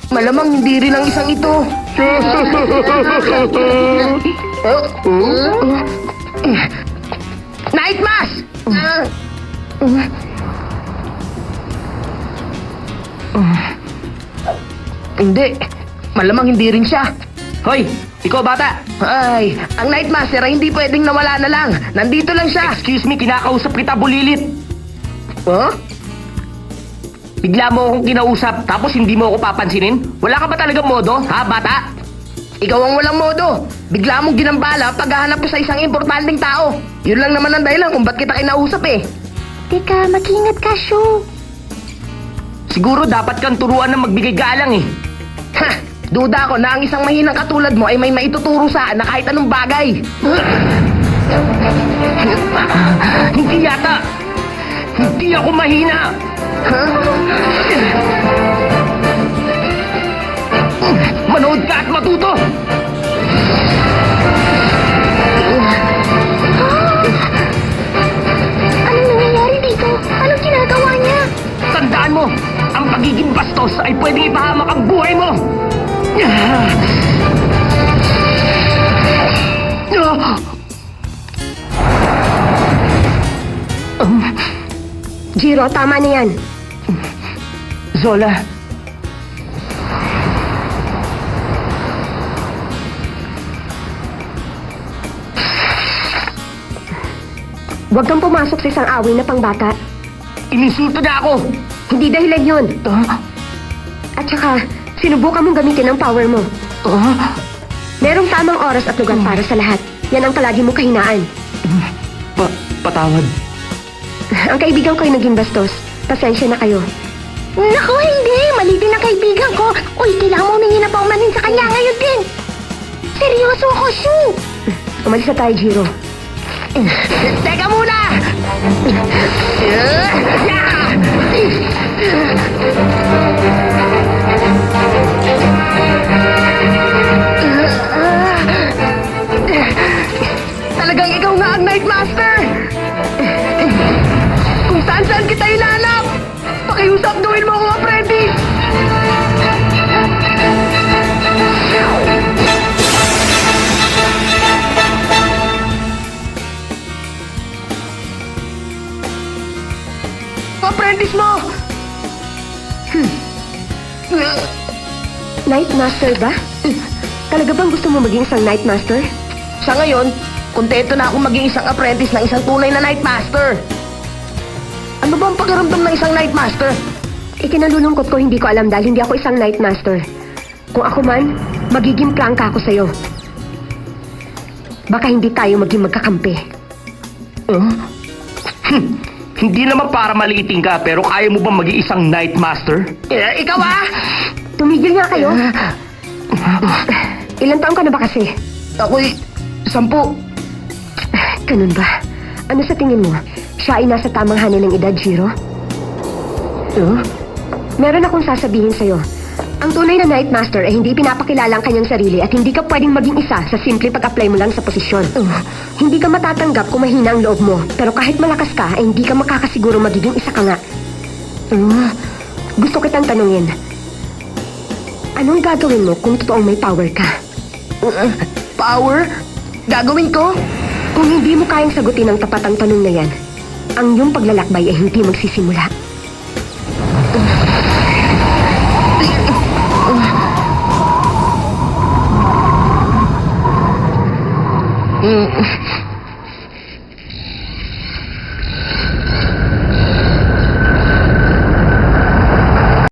Malamang hindi rin ang isang ito. Night Mask! Hindi. Malamang hindi rin siya. Hoy, ikaw bata. Ay, ang Night Master ay hindi pwedeng nawala na lang. Nandito lang siya. Excuse me, kinakausap kita, bulilit. Huh? Bigla mo akong kinausap, tapos hindi mo ako papansinin? Wala ka ba talagang modo, ha, bata? Ikaw ang walang modo. Bigla mong ginambala paghahanap ko sa isang importanteng tao. Yun lang naman ang dahilan kung ba't kita kinausap eh. Teka, mag-ingat ka, Shu. Siguro dapat kang turuan ng magbigay galang eh. Ha! Duda ko na ang isang mahinang katulad mo ay may maituturo sa na kahit anong bagay. Hindi yata. Hindi ako mahina. Manood ka at matuto. Anong nangyayari dito? Anong ginagawa niya? Tandaan mo, ang pagiging bastos ay pwedeng ipahamak ang buhay mo. Jiro, tama na yan. Zola, Huwag kang pumasok sa isang away na pangbata. inisulto na ako. Hindi dahilan yun. At saka, sinubukan mong gamitin ang power mo. Merong tamang oras at lugar para sa lahat. Yan ang palagi mong kahinaan. Patawad. Ang kaibigan ko ay naging bastos. Pasensya na kayo. Naku, hindi! Mali din ang kaibigan ko! Uy, kailangan mo humingi na paumanin sa kanya ngayon din! Seryoso ako, Shu! Umalis na tayo, Jiro. Teka muna! Talagang ikaw nga ang Night Master! Kung saan-saan kita hinanap! Pakiusap gawin mo akong apprentice! Apprentice mo! Night Master ba? Talaga bang gusto mo maging isang Night Master? Sa ngayon, kontento na ako maging isang apprentice ng isang tunay na Night Master. Ano ba ang pakiramdam ng isang Night Master? Ikinalulungkot ko, hindi ko alam dahil hindi ako isang Night Master. Kung ako man, magiging prangka ako sa'yo. Baka hindi tayo maging magkakampi. Hindi naman para maliitin ka, pero kaya mo bang maging isang Night Master? Ikaw ah! Tumigil nga kayo. Ilan taon ka na ba kasi? Ako'y 10. Ganun ba? Ano sa tingin mo? Siya ay nasa tamang hanay ng edad, Jiro? Meron akong sasabihin sa'yo. Ang tunay na Night Master ay hindi pinapakilala ang kanyang sarili at hindi ka pwedeng maging isa sa simple pag-apply mo lang sa posisyon. Hindi ka matatanggap kung mahina ang loob mo, pero kahit malakas ka, ay hindi ka makakasiguro magiging isa ka nga. Gusto kitang tanungin. Anong gagawin mo kung totoong may power ka? Power? Gagawin ko? Kung hindi mo kayang sagutin ang tapat ang tanong na yan, ang iyong paglalakbay ay hindi magsisimula.